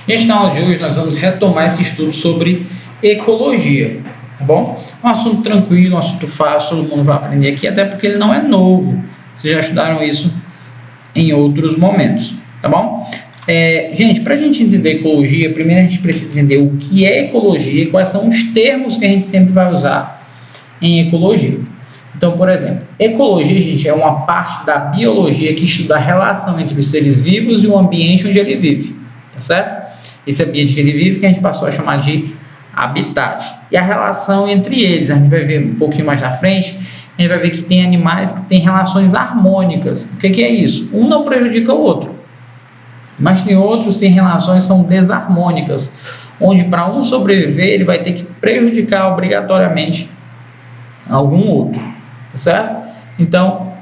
Gente, na aula de hoje nós vamos retomar esse estudo sobre ecologia, tá bom? Um assunto tranquilo, um assunto fácil, todo mundo vai aprender aqui, até porque ele não é novo. Vocês já estudaram isso em outros momentos, tá bom? Gente, para a gente entender ecologia, primeiro a gente precisa entender o que é ecologia e quais são os termos que a gente sempre vai usar em ecologia. Então, por exemplo, ecologia, gente, é uma parte da biologia que estuda a relação entre os seres vivos e o ambiente onde ele vive, tá certo? Esse ambiente que ele vive que a gente passou a chamar de habitat. E a relação entre eles, a gente vai ver um pouquinho mais na frente, a gente vai ver que tem animais que têm relações harmônicas. O que é isso? Um não prejudica o outro, mas tem outros que têm relações que são desarmônicas, onde para um sobreviver ele vai ter que prejudicar obrigatoriamente algum outro, tá certo? Então,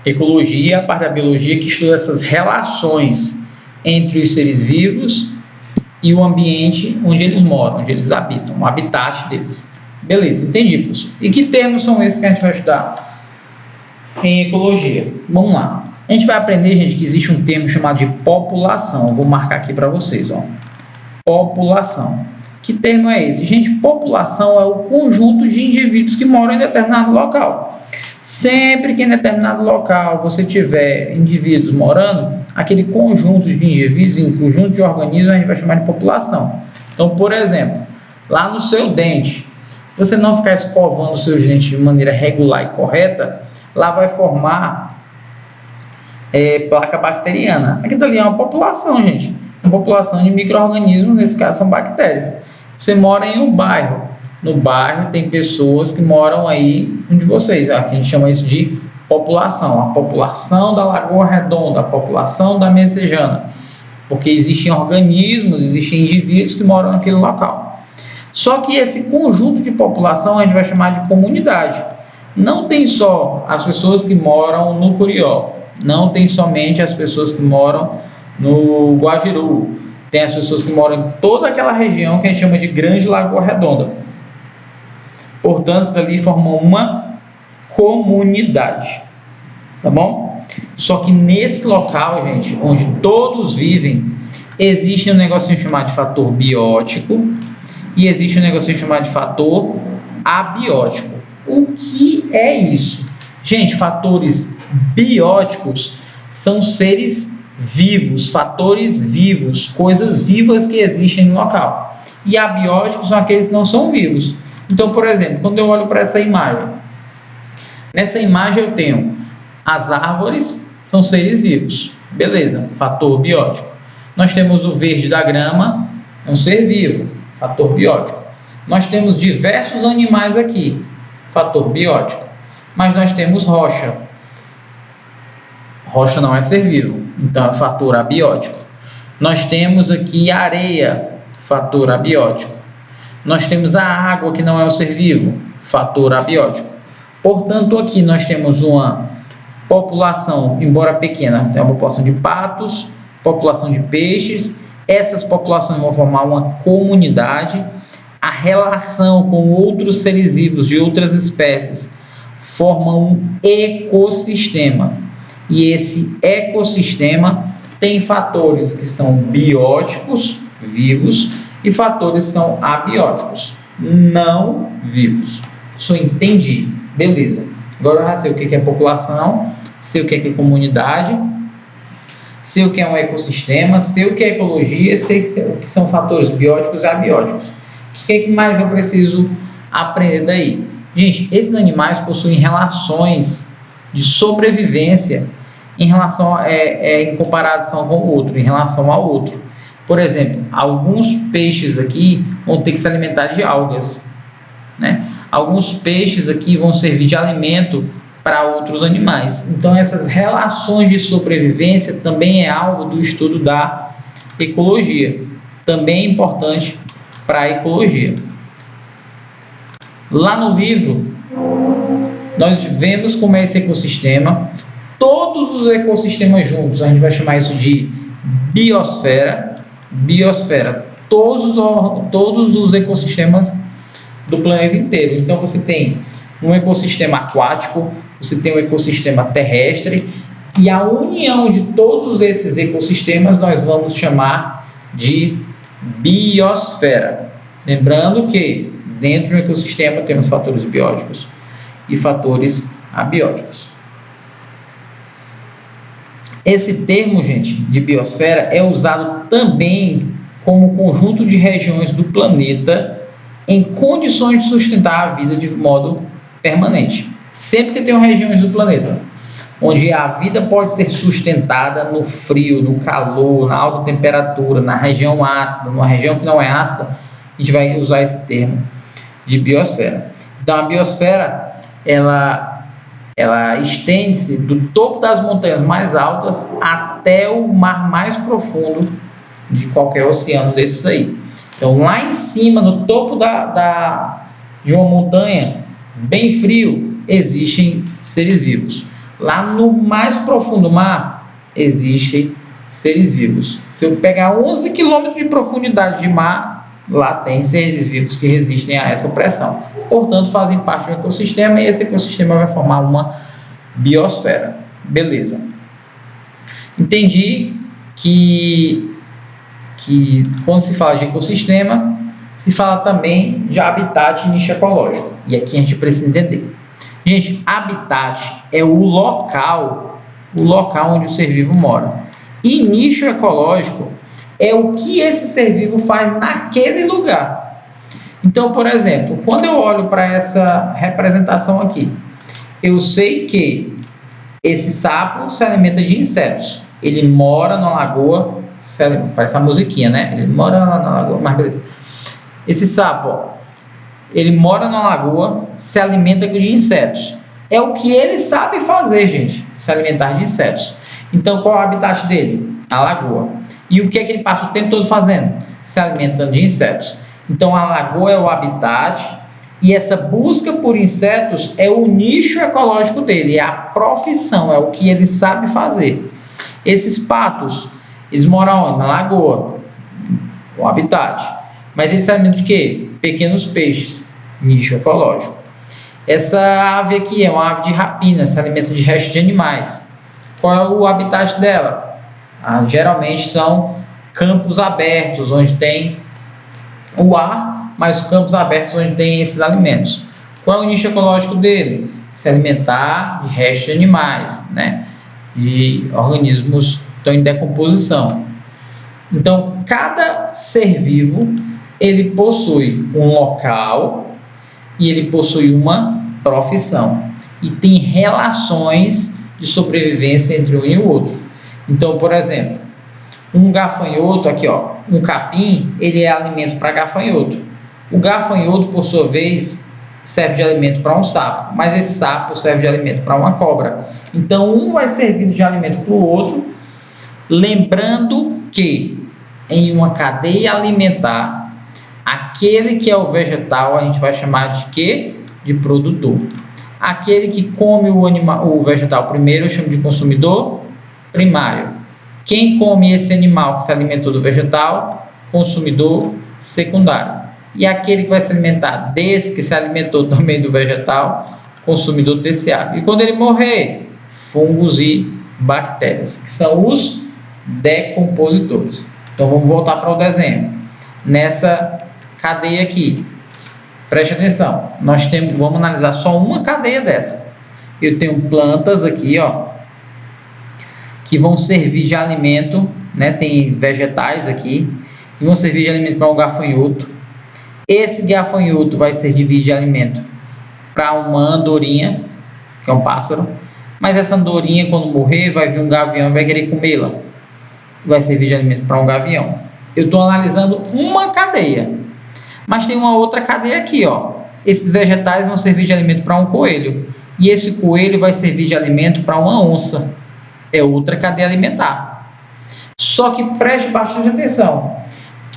ecologia é a parte da biologia que estuda essas relações entre os seres vivos e o ambiente onde eles moram, onde eles habitam, o habitat deles. Beleza, entendi, professor. E que termos são esses que a gente vai estudar em ecologia? Vamos lá. A gente vai aprender, gente, que existe um termo chamado de população. Eu vou marcar aqui para vocês, ó. População. Que termo é esse? Gente, população é o conjunto de indivíduos que moram em determinado local. Sempre que em determinado local você tiver indivíduos morando, aquele conjunto de indivíduos, em conjunto de organismos, a gente vai chamar de população. Então, por exemplo, lá no seu dente, se você não ficar escovando os seus dentes de maneira regular e correta, lá vai formar placa bacteriana. Aquilo ali é uma população, gente. Uma população de micro-organismos, nesse caso são bactérias. Você mora em um bairro. No bairro tem pessoas que moram aí onde vocês, aqui a gente chama isso de população. A população da Lagoa Redonda, a população da Messejana. Porque existem organismos, existem indivíduos que moram naquele local. Só que esse conjunto de população a gente vai chamar de comunidade. Não tem só as pessoas que moram no Curió, não tem somente as pessoas que moram no Guajiru, tem as pessoas que moram em toda aquela região que a gente chama de Grande Lagoa Redonda. Portanto, ali formam uma comunidade, tá bom? Só que nesse local, gente, onde todos vivem, existe um negocinho chamado de fator biótico e existe um negocinho chamado de fator abiótico. O que é isso? Gente, fatores bióticos são seres vivos, fatores vivos, coisas vivas que existem no local. E abióticos são aqueles que não são vivos. Então, por exemplo, quando eu olho para essa imagem, nessa imagem eu tenho as árvores, são seres vivos. Beleza, fator biótico. Nós temos o verde da grama, é um ser vivo, fator biótico. Nós temos diversos animais aqui, fator biótico. Mas nós temos rocha. Rocha não é ser vivo, então é fator abiótico. Nós temos aqui areia, fator abiótico. Nós temos a água, que não é o ser vivo, fator abiótico. Portanto, aqui nós temos uma população, embora pequena, tem uma população de patos, população de peixes. Essas populações vão formar uma comunidade. A relação com outros seres vivos de outras espécies forma um ecossistema. E esse ecossistema tem fatores que são bióticos, vivos, e fatores que são abióticos, não vivos. Só entendi. Beleza. Agora eu já sei o que é população, sei o que é comunidade, sei o que é um ecossistema, sei o que é ecologia, sei o que são fatores bióticos e abióticos. O que mais eu preciso aprender daí? Gente, esses animais possuem relações de sobrevivência em relação em comparação com o outro, em relação ao outro. Por exemplo, alguns peixes aqui vão ter que se alimentar de algas, né? Alguns peixes aqui vão servir de alimento para outros animais. Então, essas relações de sobrevivência também é alvo do estudo da ecologia. Também é importante para a ecologia. Lá no livro, nós vemos como é esse ecossistema. Todos os ecossistemas juntos, a gente vai chamar isso de biosfera. Biosfera, todos os ecossistemas do planeta inteiro. Então, você tem um ecossistema aquático, você tem um ecossistema terrestre, e a união de todos esses ecossistemas nós vamos chamar de biosfera. Lembrando que dentro do ecossistema temos fatores bióticos e fatores abióticos. Esse termo, gente, de biosfera é usado também como conjunto de regiões do planeta em condições de sustentar a vida de modo permanente. Sempre que tem regiões do planeta onde a vida pode ser sustentada no frio, no calor, na alta temperatura, na região ácida, numa região que não é ácida, a gente vai usar esse termo de biosfera. Então, a biosfera, ela estende-se do topo das montanhas mais altas até o mar mais profundo de qualquer oceano desses aí. Então, lá em cima, no topo de uma montanha, bem frio, existem seres vivos. Lá no mais profundo mar, existem seres vivos. Se eu pegar 11 quilômetros de profundidade de mar, lá tem seres vivos que resistem a essa pressão. Portanto, fazem parte do ecossistema e esse ecossistema vai formar uma biosfera. Beleza. Entendi que quando se fala de ecossistema, se fala também de habitat e nicho ecológico. E aqui a gente precisa entender. Gente, habitat é o local onde o ser vivo mora. E nicho ecológico é o que esse ser vivo faz naquele lugar. Então, por exemplo, quando eu olho para essa representação aqui, eu sei que esse sapo se alimenta de insetos. Ele mora na lagoa, parece uma musiquinha, né? Ele mora na lagoa, mas beleza. Esse sapo, ó, ele mora na lagoa, se alimenta de insetos. É o que ele sabe fazer, gente, se alimentar de insetos. Então, qual é o habitat dele? A lagoa. E o que é que ele passa o tempo todo fazendo? Se alimentando de insetos. Então, a lagoa é o habitat e essa busca por insetos é o nicho ecológico dele, é a profissão, é o que ele sabe fazer. Esses patos, eles moram onde? Na lagoa, o habitat. Mas eles se alimentam de quê? Pequenos peixes, nicho ecológico. Essa ave aqui é uma ave de rapina, se alimenta de restos de animais. Qual é o habitat dela? Geralmente são campos abertos, onde tem o ar, mas campos abertos onde tem esses alimentos. Qual é o nicho ecológico dele? Se alimentar de restos de animais, né? De organismos que estão em decomposição. Então, cada ser vivo, ele possui um local e ele possui uma profissão. E tem relações de sobrevivência entre um e o outro. Então, por exemplo, um gafanhoto aqui, ó, um capim, ele é alimento para gafanhoto. O gafanhoto, por sua vez, serve de alimento para um sapo, mas esse sapo serve de alimento para uma cobra. Então, um vai servir de alimento para o outro, lembrando que em uma cadeia alimentar, aquele que é o vegetal, a gente vai chamar de quê? De produtor. Aquele que come o vegetal primeiro, eu chamo de consumidor primário. Quem come esse animal que se alimentou do vegetal, consumidor secundário. E aquele que vai se alimentar desse que se alimentou também do vegetal, consumidor terciário. E quando ele morrer, fungos e bactérias, que são os decompositores. Então vamos voltar para o desenho. Nessa cadeia aqui, preste atenção, vamos analisar só uma cadeia dessa. Eu tenho plantas aqui, ó, que vão servir de alimento, né? Tem vegetais aqui que vão servir de alimento para um gafanhoto. Esse gafanhoto vai servir de alimento para uma andorinha, que é um pássaro. Mas essa andorinha, quando morrer, vai vir um gavião e vai querer comê-la. Vai servir de alimento para um gavião. Eu estou analisando uma cadeia. Mas tem uma outra cadeia aqui, ó. Esses vegetais vão servir de alimento para um coelho. E esse coelho vai servir de alimento para uma onça. É outra cadeia alimentar. Só que preste bastante atenção.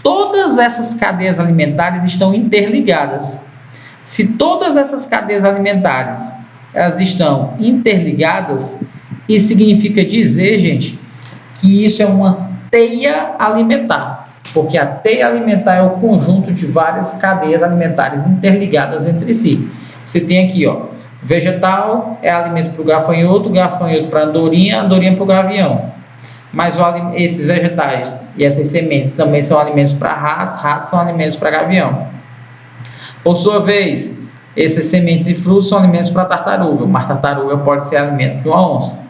Todas essas cadeias alimentares estão interligadas. Se todas essas cadeias alimentares elas estão interligadas, isso significa dizer, gente, que isso é uma teia alimentar. Porque a teia alimentar é o conjunto de várias cadeias alimentares interligadas entre si. Você tem aqui, ó, vegetal é alimento para o gafanhoto para a andorinha para o gavião. mas esses vegetais e essas sementes também são alimentos para ratos, ratos são alimentos para gavião. Por sua vez, essas sementes e frutos são alimentos para tartaruga, mas tartaruga pode ser alimento de uma onça.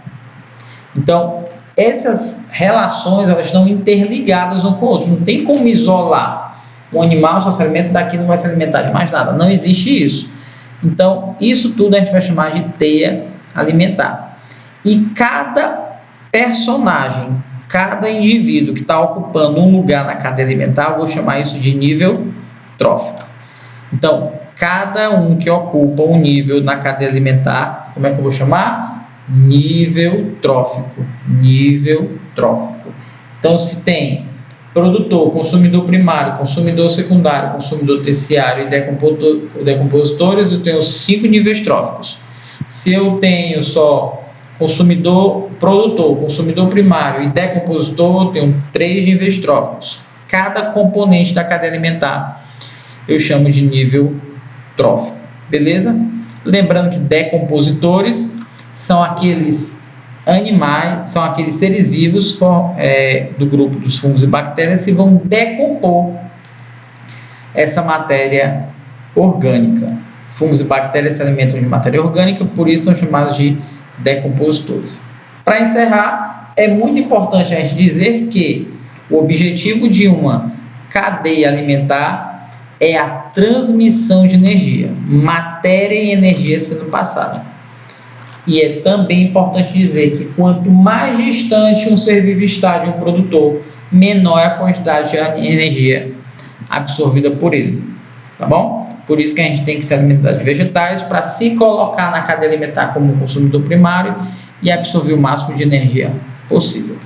Então, essas relações elas estão interligadas um com o outro, não tem como isolar. Um animal só se alimenta daqui, não vai se alimentar de mais nada, não existe isso. Então, isso tudo a gente vai chamar de teia alimentar. E cada personagem, cada indivíduo que está ocupando um lugar na cadeia alimentar, eu vou chamar isso de nível trófico. Então, cada um que ocupa um nível na cadeia alimentar, como é que eu vou chamar? Nível trófico. Nível trófico. Então, se tem produtor, consumidor primário, consumidor secundário, consumidor terciário e decompositores, eu tenho 5 níveis tróficos. Se eu tenho só produtor, consumidor primário e decompositor, eu tenho 3 níveis tróficos. Cada componente da cadeia alimentar eu chamo de nível trófico, beleza? Lembrando que decompositores são aqueles animais, são aqueles seres vivos do grupo dos fungos e bactérias que vão decompor essa matéria orgânica. Fungos e bactérias se alimentam de matéria orgânica, por isso são chamados de decompositores. Para encerrar, é muito importante a gente dizer que o objetivo de uma cadeia alimentar é a transmissão de energia, matéria e energia sendo passada. E é também importante dizer que quanto mais distante um ser vivo está de um produtor, menor é a quantidade de energia absorvida por ele, tá bom? Por isso que a gente tem que se alimentar de vegetais para se colocar na cadeia alimentar como consumidor primário e absorver o máximo de energia possível.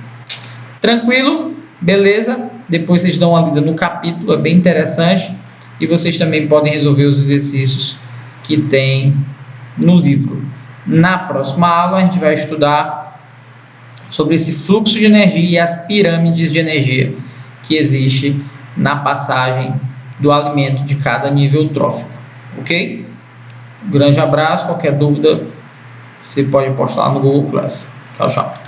Tranquilo? Beleza? Depois vocês dão uma lida no capítulo, é bem interessante. E vocês também podem resolver os exercícios que tem no livro. Na próxima aula, a gente vai estudar sobre esse fluxo de energia e as pirâmides de energia que existe na passagem do alimento de cada nível trófico. Ok? Um grande abraço. Qualquer dúvida, você pode postar lá no Google Class. Tchau, tchau.